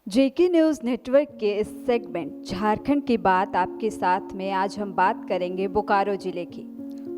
जेके news network के इस segment Jharkhand की बात आपके साथ में आज हम बात करेंगे बोकारो जिले की।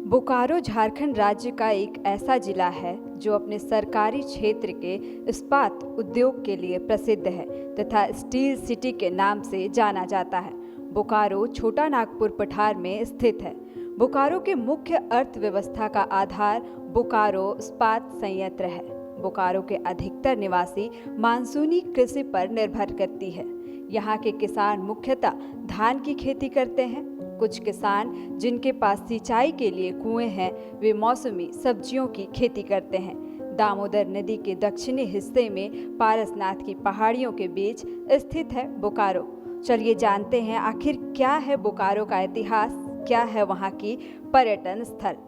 बोकारो झारखंड राज्य का एक ऐसा जिला है जो अपने सरकारी क्षेत्र के इस्पात उद्योग के लिए प्रसिद्ध है तथा स्टील सिटी के नाम से जाना जाता है। बोकारो छोटा नागपुर पठार में स्थित है। बोकारो के मुख्य अर्थव्यवस्था का आधार बोकारो इस्पात संयंत्र है। बोकारो के अधिकतर निवासी मानसूनी कृषि पर निर्भर करती है। यहाँ के किसान मुख्यतः धान की खेती करते हैं। कुछ किसान जिनके पास सिंचाई के लिए कुएं हैं, वे मौसमी सब्जियों की खेती करते हैं। दामोदर नदी के दक्षिणी हिस्से में पारसनाथ की पहाड़ियों के बीच स्थित है बोकारो। चलिए जानते हैं आखिर क्या है बोकारो का इतिहास, क्या है वहाँ की पर्यटन स्थल।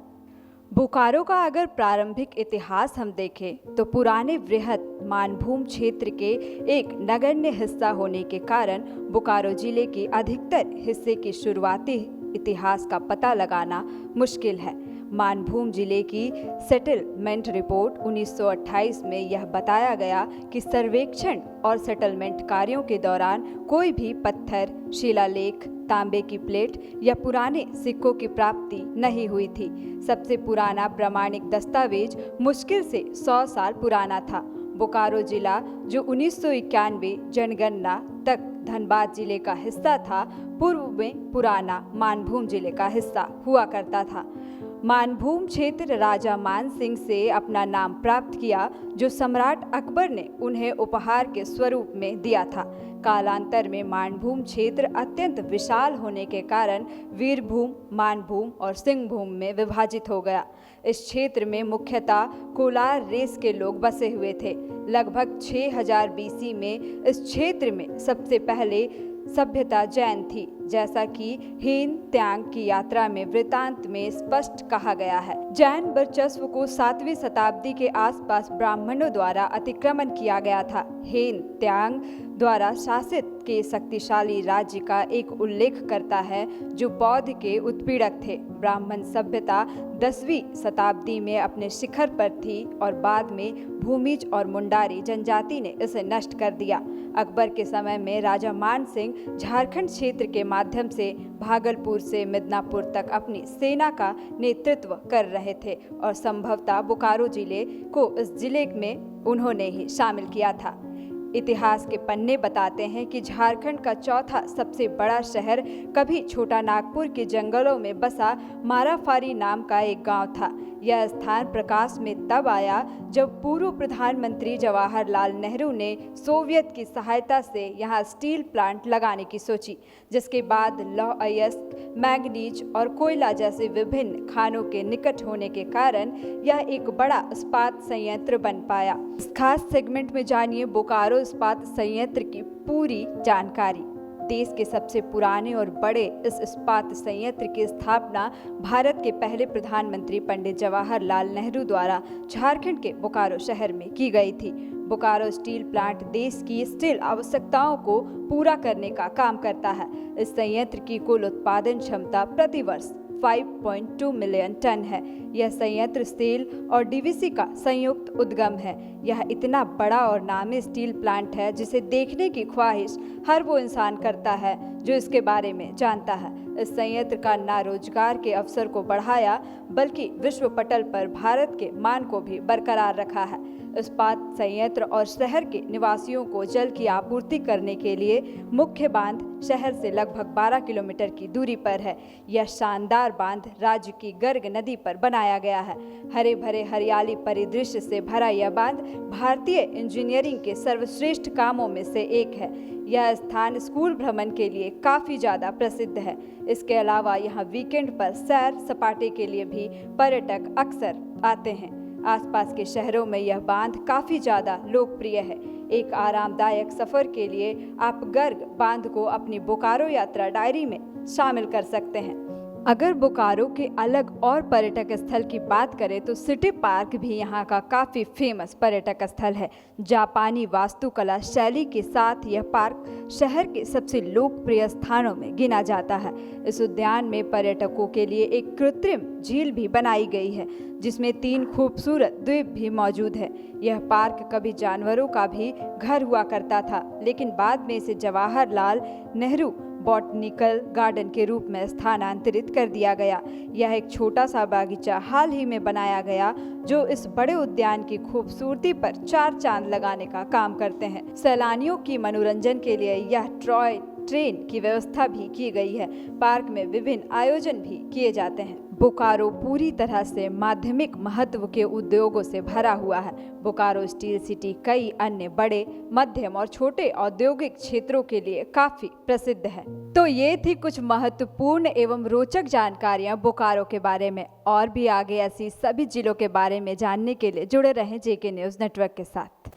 बोकारो का अगर प्रारंभिक इतिहास हम देखें तो पुराने वृहद मानभूम क्षेत्र के एक नगण्य हिस्सा होने के कारण बोकारो जिले के अधिकतर हिस्से की शुरुआती इतिहास का पता लगाना मुश्किल है। मानभूम जिले की सेटलमेंट रिपोर्ट 1928 में यह बताया गया कि सर्वेक्षण और सेटलमेंट कार्यों के दौरान कोई भी पत्थर, शिलालेख, तांबे की प्लेट या पुराने सिक्कों की प्राप्ति नहीं हुई थी। सबसे पुराना प्रामाणिक दस्तावेज मुश्किल से 100 साल पुराना था। बोकारो जिला जो 1991 जनगणना तक धनबाद जिले का हिस्सा था, पूर्व में पुराना मानभूम जिले का हिस्सा हुआ करता था। मानभूम क्षेत्र राजा मान सिंह से अपना नाम प्राप्त किया, जो सम्राट अकबर ने उन्हें उपहार के स्वरूप में दिया था। कालांतर में मानभूम क्षेत्र अत्यंत विशाल होने के कारण वीरभूम, मानभूम और सिंहभूम में विभाजित हो गया। इस क्षेत्र में मुख्यतः कोलार रेस के लोग बसे हुए थे। लगभग 6000 बीसी में इस क्षेत्र में सबसे पहले सभ्यता जैन थी, जैसा कि हीन त्यांग की यात्रा में वृतांत में स्पष्ट कहा गया है। जैन वर्चस्व को 7वीं शताब्दी के आसपास ब्राह्मणों द्वारा अतिक्रमण किया गया था। हीन त्यांग द्वारा शासित के शक्तिशाली राज्य का एक उल्लेख करता है जो बौद्ध के उत्पीड़क थे। ब्राह्मण सभ्यता 10वीं शताब्दी में अपने शिखर पर थी और बाद में भूमिज और मुंडारी जनजाति ने इसे नष्ट कर दिया। अकबर के समय में राजा मान सिंह झारखंड क्षेत्र के माध्यम से भागलपुर से मिदनापुर तक अपनी सेना का नेतृत्व कर रहे थे और संभवतः बोकारो जिले को इस जिले में उन्होंने ही शामिल किया था। इतिहास के पन्ने बताते हैं कि झारखंड का चौथा सबसे बड़ा शहर कभी छोटा नागपुर के जंगलों में बसा माराफारी नाम का एक गांव था। यह स्थान प्रकाश में तब आया जब पूर्व प्रधानमंत्री जवाहरलाल नेहरू ने सोवियत की सहायता से यहां स्टील प्लांट लगाने की सोची, जिसके बाद लौह अयस्क, मैंगनीज और कोयला जैसे विभिन्न खानों के निकट होने के कारण यह एक बड़ा इस्पात संयंत्र बन पाया। इस खास सेगमेंट में जानिए बोकारो इस्पात संयंत्र की पूरी जानकारी। देश के सबसे पुराने और बड़े इस इस्पात संयंत्र की स्थापना भारत के पहले प्रधानमंत्री पंडित जवाहरलाल नेहरू द्वारा झारखंड के बोकारो शहर में की गई थी। बोकारो स्टील प्लांट देश की स्टील आवश्यकताओं को पूरा करने का काम करता है। इस संयंत्र की कुल उत्पादन क्षमता प्रति वर्ष 5.2 मिलियन टन है। यह संयंत्र स्टील और डीवीसी का संयुक्त उद्गम है। यह इतना बड़ा और नामी स्टील प्लांट है जिसे देखने की ख्वाहिश हर वो इंसान करता है जो इसके बारे में जानता है। इस संयंत्र का न रोजगार के अवसर को बढ़ाया बल्कि विश्व पटल पर भारत के मान को भी बरकरार रखा है। इस्पात संयंत्र और शहर के निवासियों को जल की आपूर्ति करने के लिए मुख्य बांध शहर से लगभग 12 किलोमीटर की दूरी पर है। यह शानदार बांध राज्य की गर्ग नदी पर बनाया गया है। हरे भरे हरियाली परिदृश्य से भरा यह बांध भारतीय इंजीनियरिंग के सर्वश्रेष्ठ कामों में से एक है। यह स्थान स्कूल भ्रमण के लिए काफ़ी ज़्यादा प्रसिद्ध है। इसके अलावा यहाँ वीकेंड पर सैर सपाटे के लिए भी पर्यटक अक्सर आते हैं। आसपास के शहरों में यह बांध काफ़ी ज़्यादा लोकप्रिय है। एक आरामदायक सफ़र के लिए आप गर्ग बांध को अपनी बोकारो यात्रा डायरी में शामिल कर सकते हैं। अगर बोकारो के अलग और पर्यटक स्थल की बात करें तो सिटी पार्क भी यहाँ का काफ़ी फेमस पर्यटक स्थल है। जापानी वास्तुकला शैली के साथ यह पार्क शहर के सबसे लोकप्रिय स्थानों में गिना जाता है। इस उद्यान में पर्यटकों के लिए एक कृत्रिम झील भी बनाई गई है, जिसमें 3 खूबसूरत द्वीप भी मौजूद है। यह पार्क कभी जानवरों का भी घर हुआ करता था, लेकिन बाद में इसे जवाहरलाल नेहरू बॉटनिकल गार्डन के रूप में स्थानांतरित कर दिया गया। यह एक छोटा सा बागीचा हाल ही में बनाया गया, जो इस बड़े उद्यान की खूबसूरती पर 4 चांद लगाने का काम करते हैं। सैलानियों की मनोरंजन के लिए यह टॉय ट्रेन की व्यवस्था भी की गई है। पार्क में विभिन्न आयोजन भी किए जाते हैं। बोकारो पूरी तरह से माध्यमिक महत्व के उद्योगों से भरा हुआ है। बोकारो स्टील सिटी कई अन्य बड़े, मध्यम और छोटे औद्योगिक क्षेत्रों के लिए काफी प्रसिद्ध है। तो ये थी कुछ महत्वपूर्ण एवं रोचक जानकारियां बोकारो के बारे में। और भी आगे ऐसी सभी जिलों के बारे में जानने के लिए जुड़े रहें जेके न्यूज़ नेटवर्क के साथ।